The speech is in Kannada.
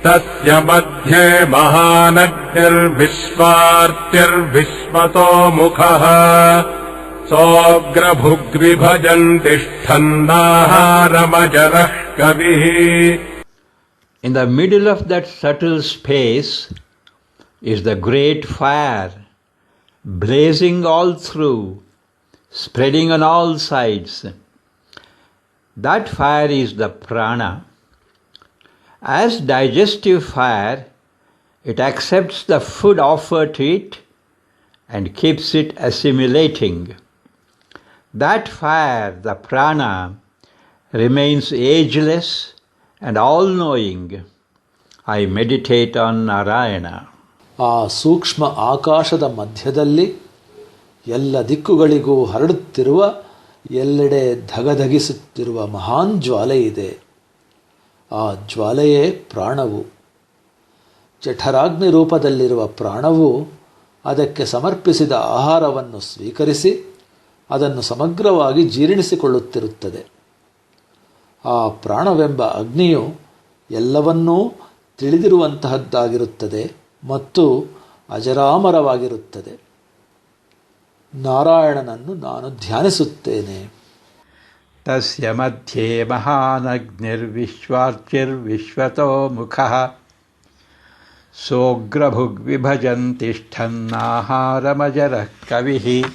तस्य मध्ये महानग्निर्विश्वार्चिर्विश्वतो मुखः सोऽग्रभुग्विभजन् तिष्ठन्नाहारमजरः कविः. In the middle of that subtle space is the great fire, blazing all through, spreading on all sides. That fire is the prana. As digestive fire, it accepts the food offered to it and keeps it assimilating. That fire, the prana, remains ageless and all-knowing. I meditate on Narayana. ಆ ಸೂಕ್ಷ್ಮ ಆಕಾಶದ ಮಧ್ಯದಲ್ಲಿ ಎಲ್ಲ ದಿಕ್ಕುಗಳಿಗೂ ಹರಡುತ್ತಿರುವ, ಎಲ್ಲೆಡೆ ಧಗಧಗಿಸುತ್ತಿರುವ ಮಹಾನ್ ಜ್ವಾಲೆ ಇದೆ. ಆ ಜ್ವಾಲೆಯೇ ಪ್ರಾಣವು. ಜಠರಾಗ್ನಿ ರೂಪದಲ್ಲಿರುವ ಪ್ರಾಣವು ಅದಕ್ಕೆ ಸಮರ್ಪಿಸಿದ ಆಹಾರವನ್ನು ಸ್ವೀಕರಿಸಿ ಅದನ್ನು ಸಮಗ್ರವಾಗಿ ಜೀರ್ಣಿಸಿಕೊಳ್ಳುತ್ತಿರುತ್ತದೆ. ಆ ಪ್ರಾಣವೆಂಬ ಅಗ್ನಿಯು ಎಲ್ಲವನ್ನೂ ತಿಳಿದಿರುವಂತಹದ್ದಾಗಿರುತ್ತದೆ ಮತ್ತು ಅಜರಾಮರವಾಗಿರುತ್ತದೆ. ನಾರಾಯಣನನ್ನು ನಾನು ಧ್ಯಾನಿಸುತ್ತೇನೆ. ತಸ್ಯ ಮಧ್ಯೆ ಮಹಾನಗ್ನಿರ್ವಿಶ್ವಾರ್ಚಿರ್ವಿಶ್ವತೋ ಮುಖಃ ಸೋಗ್ರಭುಗ್ವಿಭಜನ್ ತಿಷ್ಠನ್ನಾಹಾರಮಜರಃ ಕವಿಃ.